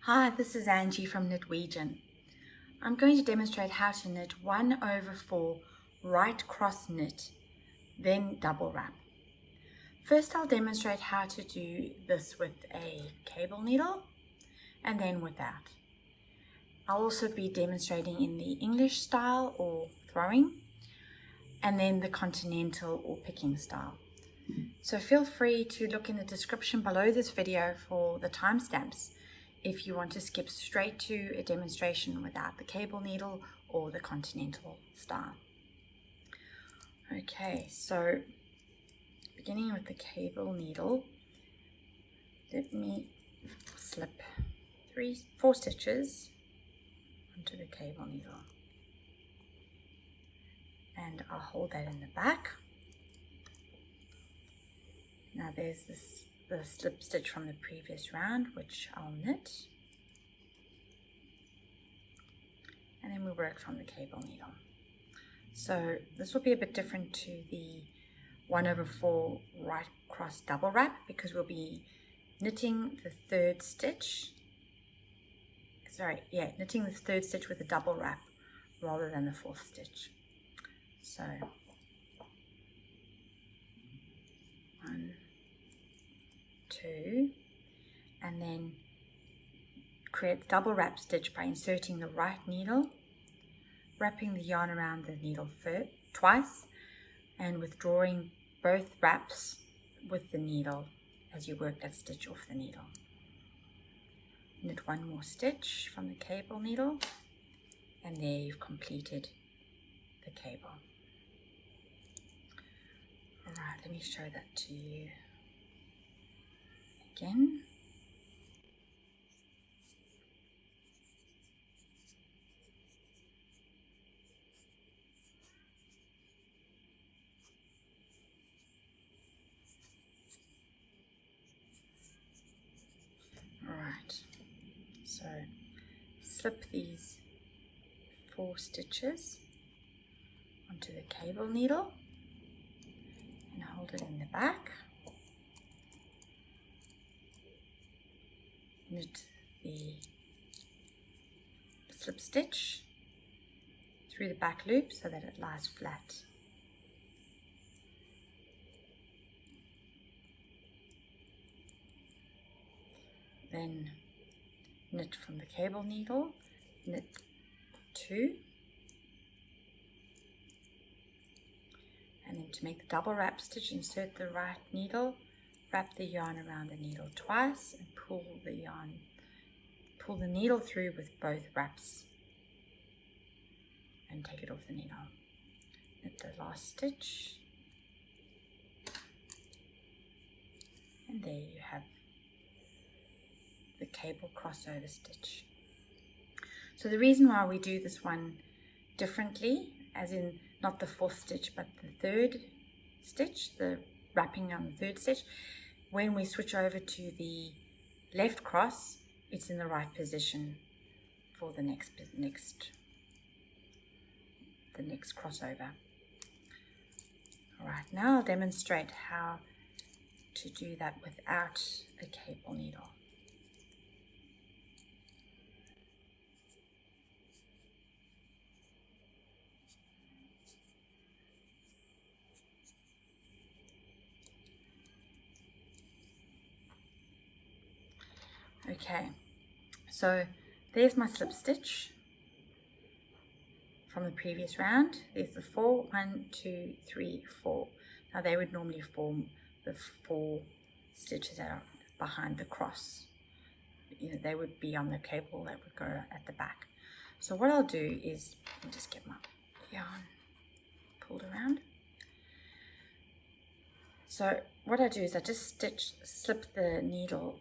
Hi, this is Angie from Knitwegian. I'm going to demonstrate how to knit 1/4 right cross knit, then double wrap. First I'll demonstrate how to do this with a cable needle and then without. I'll also be demonstrating in the English style or throwing and then the Continental or picking style. So feel free to look in the description below this video for the timestamps if you want to skip straight to a demonstration without the cable needle or the Continental style. Okay, so beginning with the cable needle, let me slip 4 stitches onto the cable needle, and I'll hold that in the back. Now there's the slip stitch from the previous round, which I'll knit, and then we work from the cable needle. So this will be a bit different to the 1/4 right cross double wrap because we'll be knitting the third stitch. Knitting the third stitch with a double wrap rather than the 4th stitch. So 1, 2, and then create the double wrap stitch by inserting the right needle, wrapping the yarn around the needle twice, and withdrawing both wraps with the needle as you work that stitch off the needle. Knit 1 more stitch from the cable needle, and there you've completed the cable. Alright, let me show that to you again. Alright, so slip these 4 stitches onto the cable needle and hold it in the back. Knit the slip stitch through the back loop so that it lies flat. Then knit from the cable needle, knit 2, and then to make the double wrap stitch, insert the right needle, wrap the yarn around the needle twice, and pull the needle through with both wraps and take it off the needle. Knit the last stitch, and there you have the cable crossover stitch. So the reason why we do this one differently, as in not the 4th stitch but the 3rd stitch, the wrapping on the 3rd stitch, when we switch over to the left cross, it's in the right position for the next crossover. Alright, now I'll demonstrate how to do that without a cable needle. Okay, so there's my slip stitch from the previous round. There's the 4, 1, 2, 3, 4. Now they would normally form the 4 stitches that are behind the cross. They would be on the cable that would go at the back. So what I'll do is, I'll just get my yarn pulled around. So what I do is I just slip the needle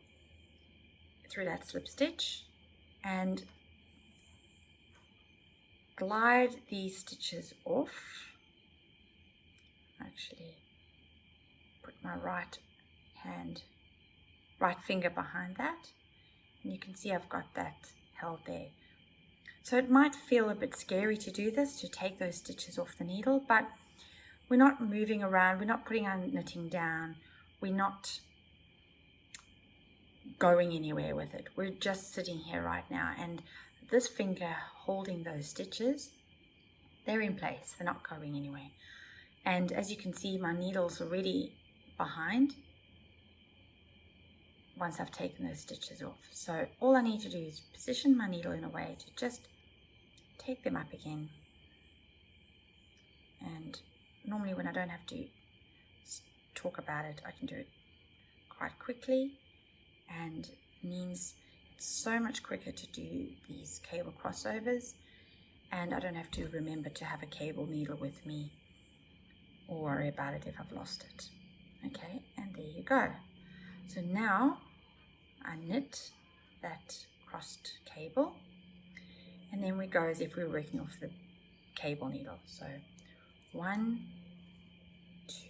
through that slip stitch and glide these stitches off. Actually put my right finger behind that, and you can see I've got that held there. So it might feel a bit scary to do this, to take those stitches off the needle, but we're not moving around, we're not putting our knitting down, we're not going anywhere with it. We're just sitting here right now, and this finger holding those stitches, they're in place, they're not going anywhere. And as you can see, my needle's already behind once I've taken those stitches off. So all I need to do is position my needle in a way to just take them up again. And normally when I don't have to talk about it, I can do it quite quickly, and means it's so much quicker to do these cable crossovers, and I don't have to remember to have a cable needle with me or worry about it if I've lost it. Okay, and there you go. So now I knit that crossed cable, and then we go as if we were working off the cable needle. So 1,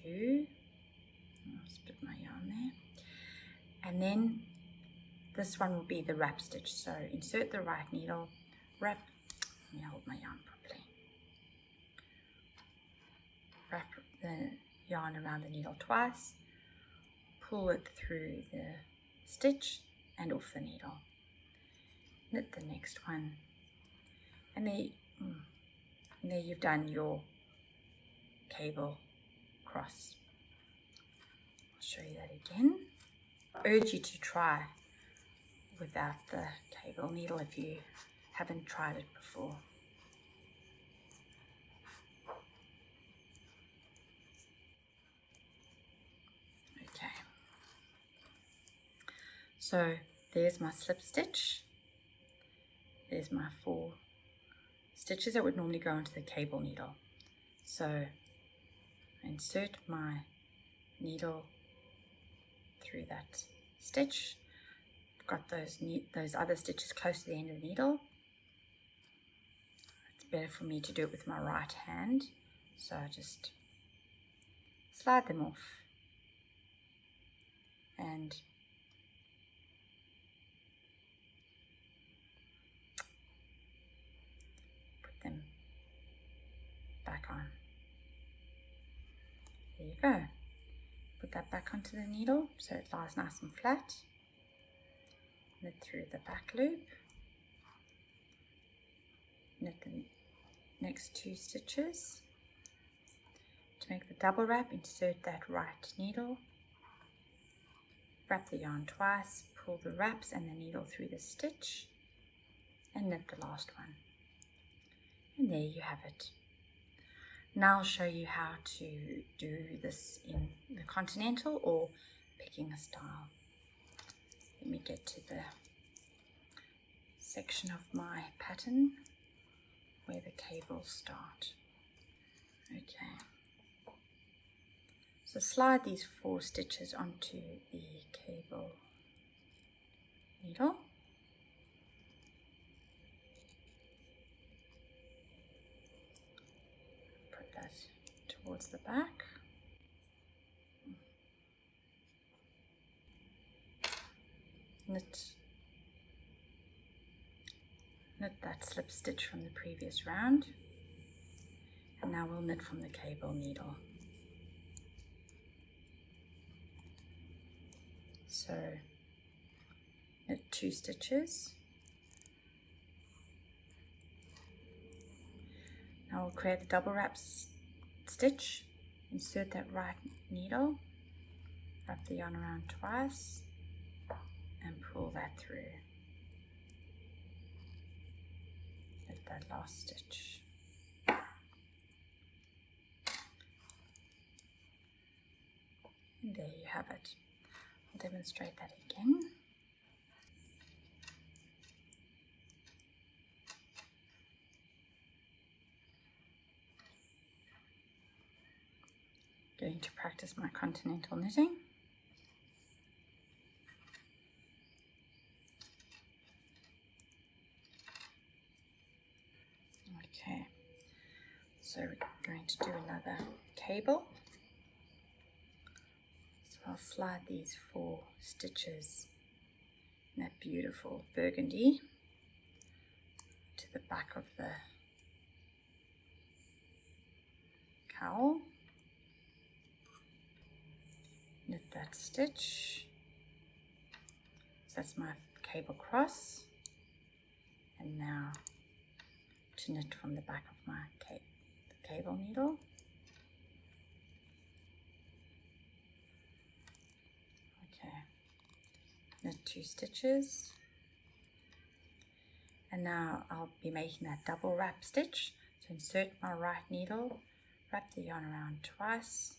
2, I'll split my yarn there, and then this one will be the wrap stitch. So insert the right needle, wrap, let me hold my yarn properly, wrap the yarn around the needle twice, pull it through the stitch and off the needle, knit the next one, and there you've done your cable cross. I'll show you that again. I urge you to try without the cable needle if you haven't tried it before. Okay, so there's my slip stitch. There's my 4 stitches that would normally go into the cable needle. So insert my needle through that stitch. I've got those other stitches close to the end of the needle. It's better for me to do it with my right hand, so I just slide them off and put them back on. There you go. Put that back onto the needle so it lies nice and flat. Knit through the back loop. Knit the next 2 stitches. To make the double wrap, insert that right needle. Wrap the yarn twice, pull the wraps and the needle through the stitch, and knit the last one. And there you have it. Now I'll show you how to do this in the Continental or picking a style. Let me get to the section of my pattern where the cables start. Okay. So slide these 4 stitches onto the cable needle. Put that towards the back. Knit that slip stitch from the previous round, and now we'll knit from the cable needle. So knit 2 stitches. Now we'll create the double wrap stitch, insert that right needle, wrap the yarn around twice and pull that through. Knit that last stitch. And there you have it. I'll demonstrate that again. Going to practice my Continental knitting. Okay, so we're going to do another cable. So I'll slide these 4 stitches in that beautiful burgundy to the back of the cowl. Knit that stitch. that's my cable cross, and now to knit from the back of my cable needle. Okay, knit 2 stitches, and now I'll be making that double wrap stitch. So insert my right needle, wrap the yarn around twice,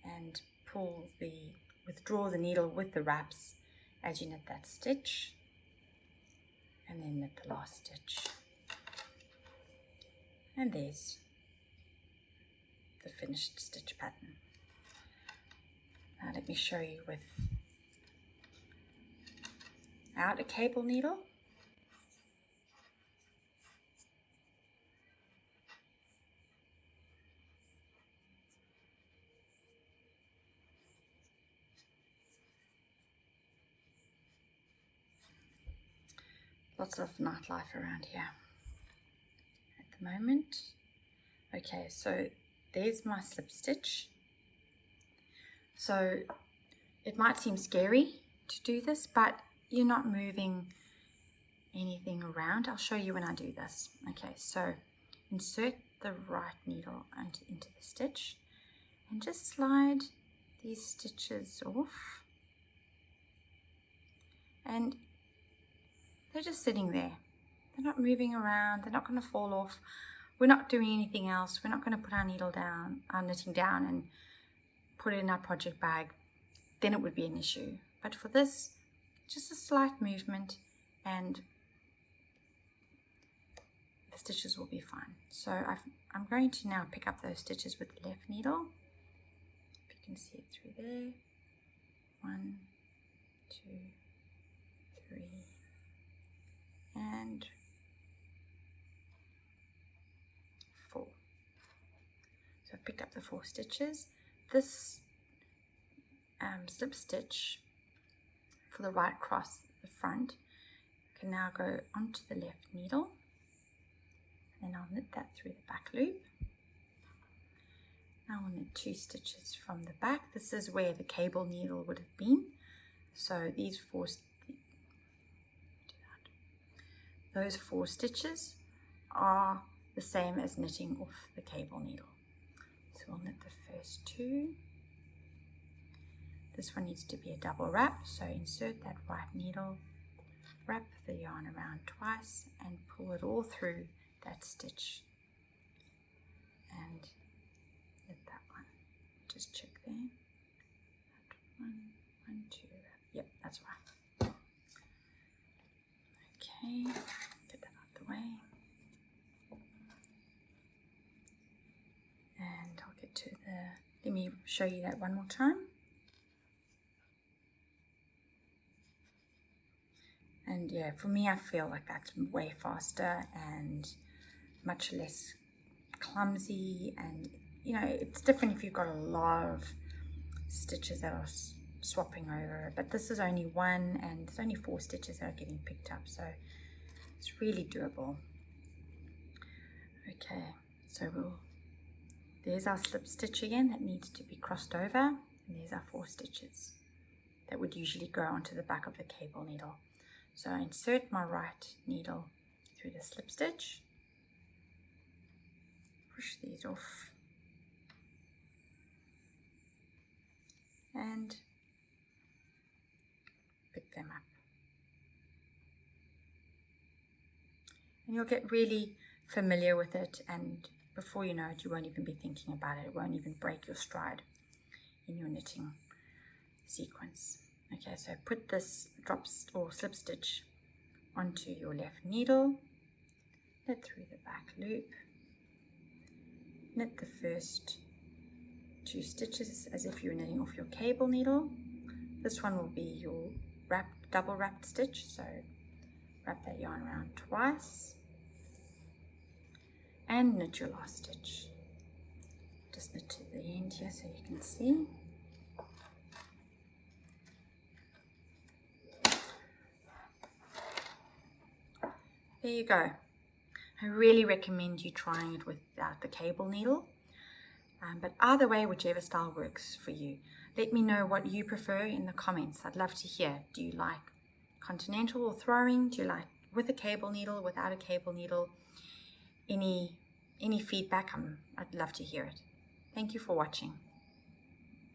and withdraw the needle with the wraps as you knit that stitch, and then knit the last stitch. And there's the finished stitch pattern. Now let me show you without a cable needle. Lots of nightlife around here at the moment. Okay, so there's my slip stitch. So it might seem scary to do this, but you're not moving anything around. I'll show you when I do this. Okay, so insert the right needle into the stitch and just slide these stitches off, and they're just sitting there. They're not moving around. They're not going to fall off. We're not doing anything else. We're not going to put our needle down, our knitting down, and put it in our project bag. Then it would be an issue. But for this, just a slight movement and the stitches will be fine. So I'm going to now pick up those stitches with the left needle. If you can see it through there. 1, 2, 3. And 4. So I've picked up the 4 stitches. This slip stitch for the right cross, the front, can now go onto the left needle, and then I'll knit that through the back loop. Now I'll knit 2 stitches from the back. This is where the cable needle would have been. So those 4 stitches are the same as knitting off the cable needle. So we'll knit the first 2. This one needs to be a double wrap, so insert that right needle, wrap the yarn around twice and pull it all through that stitch and knit that one. Just check there. That 1, 2, yep, that's right. Okay, get that out of the way. And I'll get to let me show you that one more time. And yeah, for me, I feel like that's way faster and much less clumsy. And you know, it's different if you've got a lot of stitches that are swapping over, but this is only 1 and there's only 4 stitches that are getting picked up, so it's really doable. Okay, so there's our slip stitch again that needs to be crossed over, and there's our 4 stitches that would usually go onto the back of the cable needle. So I insert my right needle through the slip stitch, push these off, and pick them up. And you'll get really familiar with it, and before you know it, you won't even be thinking about it. It won't even break your stride in your knitting sequence. Okay, so put this or slip stitch onto your left needle, knit through the back loop, knit the first 2 stitches as if you're knitting off your cable needle. This one will be your double wrapped stitch, so wrap that yarn around twice and knit your last stitch. Just knit to the end here so you can see. There you go. I really recommend you trying it without the cable needle. But either way, whichever style works for you. Let me know what you prefer in the comments. I'd love to hear. Do you like Continental or throwing? Do you like with a cable needle, without a cable needle? Any feedback? I'd love to hear it. Thank you for watching.